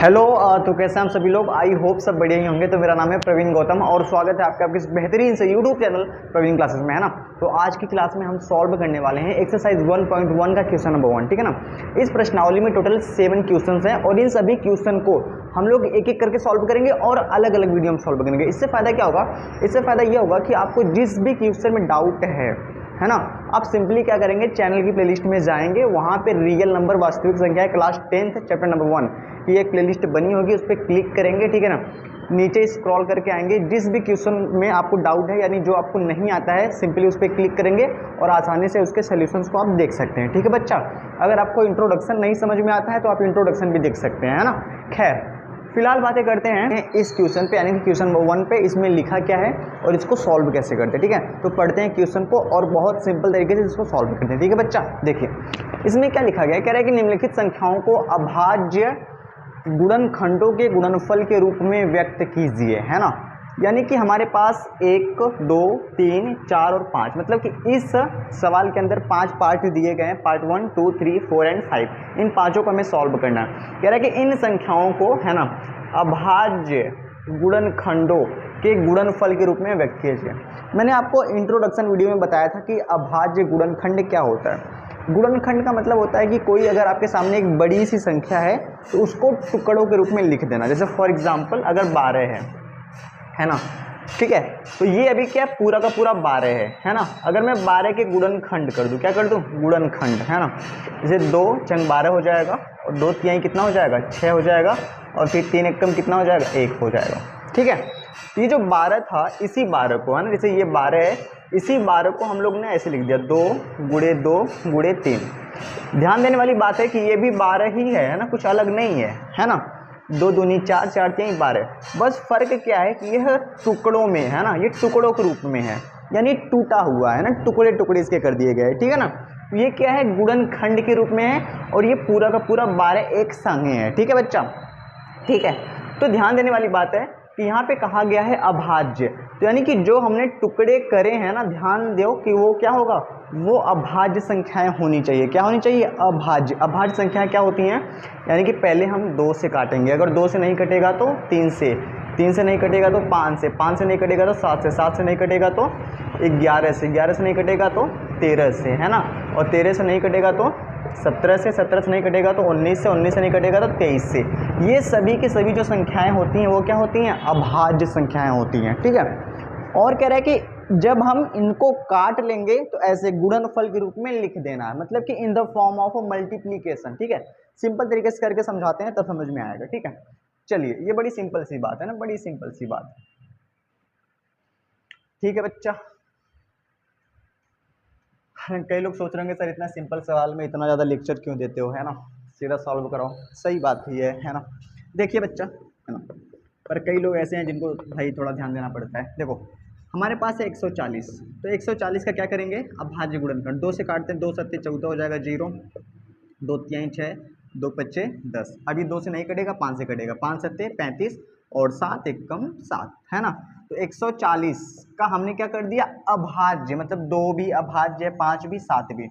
Hello. तो कैसे हैं हम सभी लोग। आई होप सब बढ़िया ही होंगे। तो मेरा नाम है प्रवीण गौतम और स्वागत है आपके इस बेहतरीन से यूट्यूब चैनल प्रवीण क्लासेस में, है ना। तो आज की क्लास में हम सॉल्व करने वाले हैं एक्सरसाइज 1.1 का क्वेश्चन नंबर 1, ठीक है ना। इस प्रश्नावली में टोटल 7 क्वेश्चन हैं और इन सभी क्वेश्चन को हम लोग एक एक करके सॉल्व करेंगे और अलग अलग वीडियो में सॉल्व करेंगे। इससे फायदा क्या होगा, इससे फायदा ये होगा कि आपको जिस भी क्वेश्चन में डाउट है ना, आप सिंपली क्या करेंगे, चैनल की प्लेलिस्ट में जाएंगे, वहां पे रियल नंबर वास्तविक संख्या क्लास 10th चैप्टर नंबर 1 की एक प्लेलिस्ट बनी होगी, उस पर क्लिक करेंगे, ठीक है ना। नीचे स्क्रॉल करके आएंगे, जिस भी क्वेश्चन में आपको डाउट है यानी जो आपको नहीं आता है, सिंपली उस पर क्लिक करेंगे और आसानी से उसके सोल्यूशंस को आप देख सकते हैं, ठीक है बच्चा। अगर आपको इंट्रोडक्शन नहीं समझ में आता है तो आप इंट्रोडक्शन भी देख सकते हैं, है ना। खैर फिलहाल बातें करते हैं इस क्वेश्चन पे, यानी कि क्वेश्चन नंबर 1 पे इसमें लिखा क्या है और इसको सॉल्व कैसे करते हैं, ठीक है। तो पढ़ते हैं क्वेश्चन को और बहुत सिंपल तरीके से इसको सॉल्व करते हैं, ठीक है बच्चा। देखिए इसमें क्या लिखा गया है, कह रहा है कि निम्नलिखित संख्याओं को अभाज्य गुणनखंडों के गुणनफल के रूप में व्यक्त कीजिए, है ना। यानी कि हमारे पास 1, 2, 3, 4 और 5, मतलब कि इस सवाल के अंदर 5 पार्ट दिए गए हैं, पार्ट 1, 2, 3, 4 एंड 5। इन पांचों को हमें सॉल्व करना है। कह रहा है कि इन संख्याओं को, है ना, अभाज्य गुणनखंडों के गुणनफल के रूप में व्यक्त कीजिए। मैंने आपको इंट्रोडक्शन वीडियो में बताया था कि अभाज्य गुणनखंड क्या होता है। गुणनखंड का मतलब होता है कि कोई अगर आपके सामने एक बड़ी सी संख्या है तो उसको टुकड़ों के रूप में लिख देना। जैसे फॉर एग्जांपल अगर 12 है ना, ठीक है, तो ये अभी क्या पूरा का पूरा 12 है ना। अगर मैं 12 के गुणनखंड कर दूं, क्या कर दूं, गुणनखंड, है ना। जैसे 2 चंग 12 हो जाएगा और 2 तिहाई कितना हो जाएगा, 6 हो जाएगा, और फिर 3 एकम कितना हो जाएगा, 1 हो जाएगा, ठीक है। ये जो 12 था, इसी 12 को, है ना, जैसे ये 12 है, इसी 12 को हम लोग ने ऐसे लिख दिया 2 गुणे 2 गुणे 3। ध्यान देने वाली बात है कि ये भी 12 ही है ना, कुछ अलग नहीं है ना। 2 दूनी 4, 4 तिहाई 12। बस फर्क क्या है कि यह टुकड़ों में है ना, ये टुकड़ों के रूप में है, यानी टूटा हुआ है ना, टुकड़े टुकड़े इसके कर दिए गए, ठीक है ना। ये क्या है, गुणनखंड के रूप में है और ये पूरा का पूरा 12 एक संगे है, ठीक है बच्चा, ठीक है। तो ध्यान देने वाली बात है कि यहाँ पे कहा गया है अभाज्य, तो यानी कि जो हमने टुकड़े करे हैं ना, ध्यान दो कि वो क्या होगा, वो अभाज्य संख्याएं होनी चाहिए। क्या होनी चाहिए, अभाज्य। अभाज्य संख्याएं क्या होती हैं, यानी कि पहले हम 2 से काटेंगे, अगर 2 से नहीं कटेगा तो 3 से, 3 से नहीं कटेगा तो 5 से, 5 से नहीं कटेगा तो 7 से, 7 से नहीं कटेगा तो 11 से, 11 से नहीं कटेगा तो 13 से, है ना, और 13 से नहीं कटेगा तो 17 से, 17 से नहीं कटेगा तो 19 से, 19 से नहीं कटेगा तो 23 से। ये सभी की सभी जो संख्याएं होती हैं वो क्या होती हैं, अभाज्य संख्याएं होती हैं, ठीक है। और कह रहा है कि जब हम इनको काट लेंगे तो ऐसे गुणनफल के रूप में लिख देना है, मतलब कि in the form of multiplication, ठीक है। सिंपल तरीके से करके समझाते हैं तब समझ में आएगा, ठीक है। चलिए ये बड़ी सिंपल सी बात है ना, बड़ी सिंपल सी बात, ठीक है बच्चा। कई लोग सोच रहे होंगे सर इतना सिंपल सवाल में इतना ज़्यादा लेक्चर क्यों देते हो, है ना, सीधा सॉल्व कराओ। सही बात ही है ना। देखिए बच्चा, है ना, पर कई लोग ऐसे हैं जिनको भाई थोड़ा ध्यान देना पड़ता है। देखो हमारे पास है 140, तो 140 का क्या करेंगे, अभाज्य गुणनखंड। 2 से काटते हैं, 2 सत्ते 14 हो जाएगा, 0, 2 तिहाई 6, 2 पच्चे 10। अभी 2 से नहीं कटेगा, 5 से कटेगा, 5 सत्ते 35 और 7 एकम 7, है ना। तो 140 का हमने क्या कर दिया, अभाज्य, मतलब 2 भी अभाज्य है, 5 भी, 7 भी,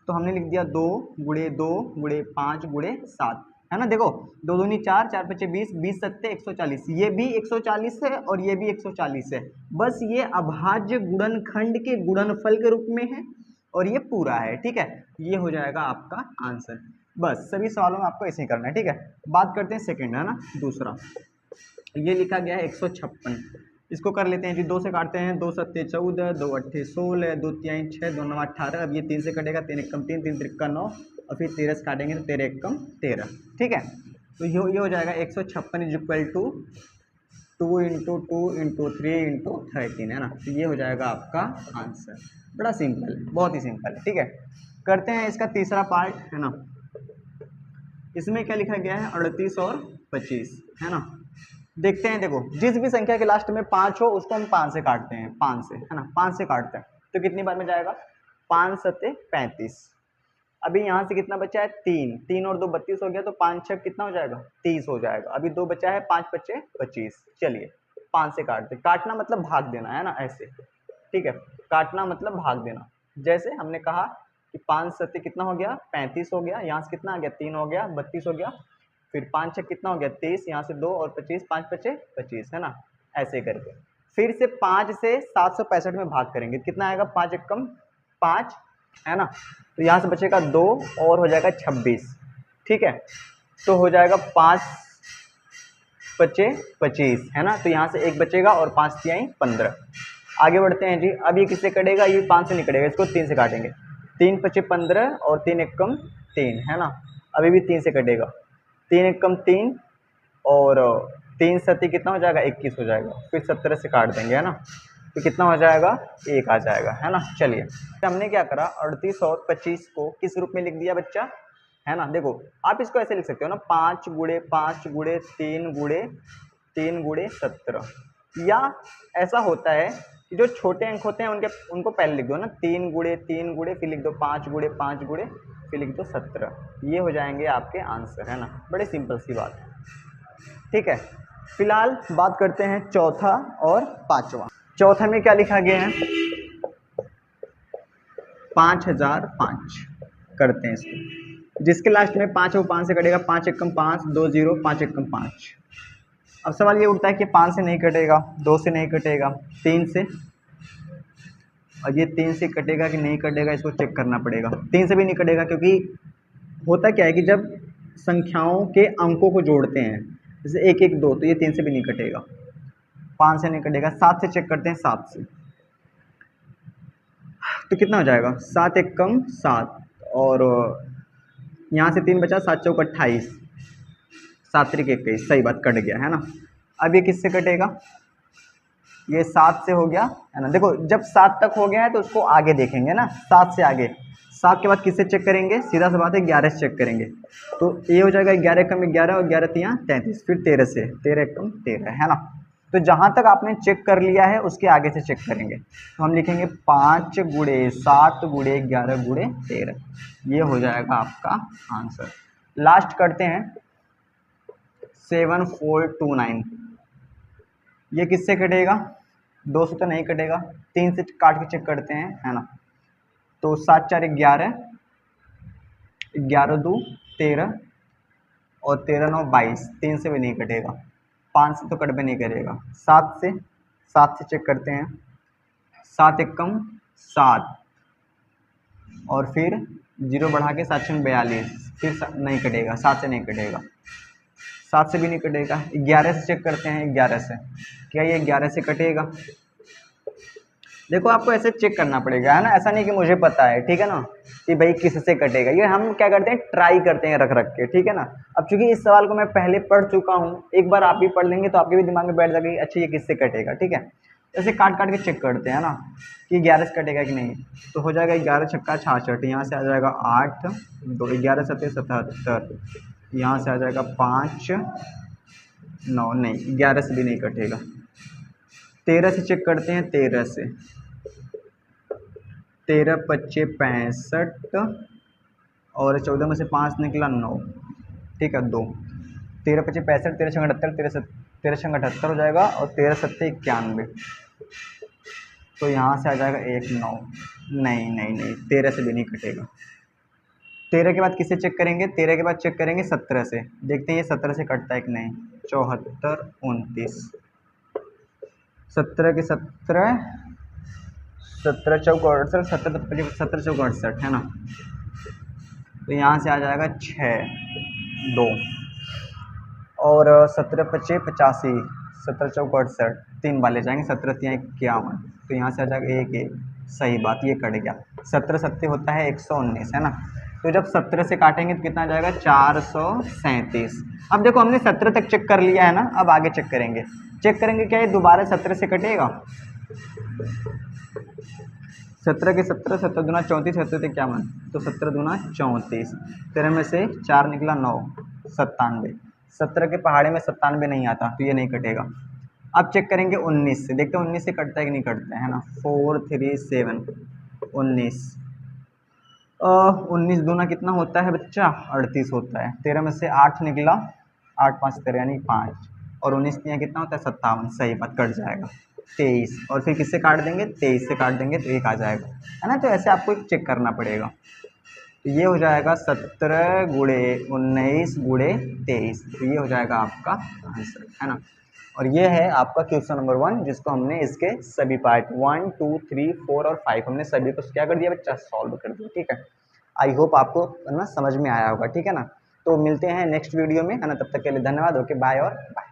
तो हमने लिख दिया 2 गुणे 2 गुणे 5 गुणे 7, है ना। देखो 2 दूनी 4, 4 पच्चे 20, 20 सत्ते 140, ये भी 140 है और ये भी 140 है। बस ये अभाज्य गुणनखंड के गुणनफल के रूप में है और ये पूरा है, ठीक है। ये हो जाएगा आपका आंसर। बस सभी सवालों में आपको ऐसे ही करना है, ठीक है। बात करते हैं सेकंड, है ना, दूसरा। ये लिखा गया है 156, इसको कर लेते हैं जी। 2 से काटते हैं, 2 सत्ते 14, 2 अट्ठे 16, 2 तिहाई 6, 2 नौ 18। अब ये 3 से कटेगा, 3 एकम 3, 3 त्रिक्का 9, और फिर 13 से काटेंगे तो 13 एकम 13, ठीक है। तो ये हो जाएगा 156 is equal to 2 into 2 into 3 into 13, है ना। तो ये हो जाएगा आपका आंसर। बड़ा सिंपल है, बहुत ही सिंपल है, ठीक है। करते हैं इसका तीसरा पार्ट, है ना। इसमें क्या लिखा गया है, 38 और 25, है ना। देखते हैं, देखो जिस भी संख्या के लास्ट में 5 हो उसको हम 5 से काटते हैं, 5 से, है ना, 5 से काटते हैं तो कितनी बार में जाएगा, 5 सत्ते 35। अभी यहाँ से कितना बचा है, 3, 3 और 2 32 हो गया, तो 5 6 कितना हो जाएगा, 30 हो जाएगा। अभी 2 बचा है, 5 पच्चे 25। चलिए 5 से काटते, काटना मतलब भाग देना, है ना, ऐसे, ठीक है। काटना मतलब भाग देना, जैसे हमने कहा कि 5 सत्ते कितना हो गया, 35 हो गया, यहाँ से कितना आ गया, 3 हो गया, 32 हो गया, फिर 5 छः कितना हो गया 23, यहाँ से 2 और 25, 5 पचे 25 है ना, ऐसे करके फिर से 5 से 765 में भाग करेंगे, कितना आएगा 5 एकम 5 है ना, तो यहाँ से बचेगा 2 और हो जाएगा 26, ठीक है, तो हो जाएगा 5 पचे 25 है ना, तो यहाँ से 1 बचेगा और 5 तिहाई 15। आगे बढ़ते हैं जी। अब ये किससे कटेगा, ये 5 से नहीं कटेगा, इसको 3 से काटेंगे, 3 पचे 15 और 3 एकम 3 है ना, अभी भी 3 से कटेगा, 3 एकम 3 और 3 सती कितना हो जाएगा 21 हो जाएगा, फिर 17 से काट देंगे है ना, तो कितना हो जाएगा 1 आ जाएगा है ना। चलिए हमने क्या करा 38 और 25 को किस रूप में लिख दिया बच्चा, है ना। देखो आप इसको ऐसे लिख सकते हो ना, 5 गुणे 5 गुणे 3 गुणे 3 गुणे 17, या ऐसा होता है कि जो छोटे अंक होते हैं उनको पहले लिख दो ना, 3 गुणे 3 गुणे फिर लिख दो 5 गुणे 5 गुणे फिर लिख दो 17, ये हो जाएंगे आपके आंसर है ना, बड़े सिंपल सी बात है, ठीक है। फिलहाल बात करते हैं चौथा और पांचवा। चौथा में क्या लिखा गया है 5005 करते हैं इसको, जिसके लास्ट में 5 है वो 5 से कटेगा, 5 एकम 5 2 0 5 एकम 5। अब सवाल ये उठता है कि 5 से नहीं कटेगा, 2 से नहीं कटेगा, 3 से, और ये 3 से कटेगा कि नहीं कटेगा इसको चेक करना पड़ेगा। 3 से भी नहीं कटेगा, क्योंकि होता क्या है कि जब संख्याओं के अंकों को जोड़ते हैं जैसे 1 1 2, तो ये 3 से भी नहीं कटेगा, 5 से नहीं कटेगा। 7 से चेक करते हैं, 7 से तो कितना हो जाएगा 7 एकम 7 और यहाँ से 3 बचा, 7 चौक 28, 7 त्रिक 21, सही बात कट गया है ना। अब ये किससे कटेगा, ये 7 से हो गया है ना। देखो जब 7 तक हो गया है तो उसको आगे देखेंगे ना, 7 से आगे, 7 के बाद किससे चेक करेंगे, सीधा सा बात है 11 से चेक करेंगे, तो ये हो जाएगा 11 एकम 11 और 11 तियाँ 33, फिर 13 से, 13 एकम 13 है ना। तो जहाँ तक आपने चेक कर लिया है उसके आगे से चेक करेंगे, तो हम लिखेंगे 5 गुणे 7 गुणे 11 गुणे 13, ये हो जाएगा आपका आंसर। लास्ट करते हैं 7429, ये किससे कटेगा, 2 से तो नहीं कटेगा, 3 से काट के चेक करते हैं है ना, तो 7 4 11, 11 2 13 और 13 9 22, 3 से भी नहीं कटेगा, 5 से तो कट भी नहीं करेगा, 7 से चेक करते हैं, 7 एकम 7 और फिर 0 बढ़ा के 7 6 42, फिर नहीं कटेगा, 7 से नहीं कटेगा, 7 से भी नहीं कटेगा। 11 से चेक करते हैं, 11 से, क्या ये 11 से कटेगा। देखो आपको ऐसे चेक करना पड़ेगा है ना, ऐसा नहीं कि मुझे पता है, ठीक है ना, कि भाई किससे कटेगा, ये हम क्या करते हैं ट्राई करते हैं रख रख के, ठीक है ना। अब चूंकि इस सवाल को मैं पहले पढ़ चुका हूँ, एक बार आप भी पढ़ लेंगे तो आपके भी दिमाग में बैठ जाएगा अच्छा ये किससे कटेगा, ठीक है। ऐसे काट काट के चेक करते हैं ना कि 11 से कटेगा कि नहीं, तो हो जाएगा 11 छक्का 66, यहाँ से आ जाएगा 8 2 11 7 77, यहाँ से आ जाएगा 5 9, नहीं 11 से भी नहीं कटेगा। 13 से चेक करते हैं, 13 से, 13 25 65 और 14 में से 5 निकला 9, ठीक है 2, 13 25 65 13 छः 78 13 छः 78 हो जाएगा और 13 7 91, तो यहाँ से आ जाएगा 1 9, नहीं नहीं नहीं 13 से भी नहीं कटेगा। 13 के बाद किससे चेक करेंगे, 13 के बाद चेक करेंगे 17 से, देखते हैं ये 17 से कटता है कि नहीं, 74 29, 17 के 17 17 चौक 68 17 चौक 68 है ना, तो यहाँ से आ जाएगा 6 2 और 17 25 85 17 चौक 68, 3 वाले जाएंगे, 17 तियाँ 51, तो यहाँ से आ जाएगा 1 1, सही बात ये कट गया। 17 सत्ते होता है 119 है ना, तो जब 17 से काटेंगे तो कितना आ जाएगा 437। अब देखो हमने 17 तक चेक कर लिया है ना, अब आगे चेक करेंगे क्या ये दोबारा 17 से कटेगा। 17 के 17 17 दूना 34 77 51, तो 17 दूना 34, 13 में से 4 निकला 9 97, 17 के पहाड़े में 97 नहीं आता तो ये नहीं कटेगा। अब चेक करेंगे 19 से, देखते हैं 19 से कटता है कि नहीं कटता है ना, 4 3 7 19, 19 दूना कितना होता है बच्चा 38 होता है, 13 में से 8 निकला 8 5 13 यानी 5 और 19 तियाँ कितना होता है 57, सही बात कट जाएगा। 23 और फिर किससे काट देंगे 23 से काट देंगे तो 1 आ जाएगा है ना, तो ऐसे आपको चेक करना पड़ेगा। तो ये हो जाएगा 17 गुणे 19 गुणे 23, तो ये हो जाएगा आपका आंसर, है ना। और ये है आपका क्वेश्चन नंबर 1, जिसको हमने इसके सभी पार्ट 1 2 3 4 और 5 हमने सभी को क्या कर दिया बच्चा, सॉल्व कर दिया। ठीक है, आई होप आपको है ना समझ में आया होगा। ठीक है ना, तो मिलते हैं नेक्स्ट वीडियो में, है ना। तब तक के लिए धन्यवाद, ओके बाय और बाय।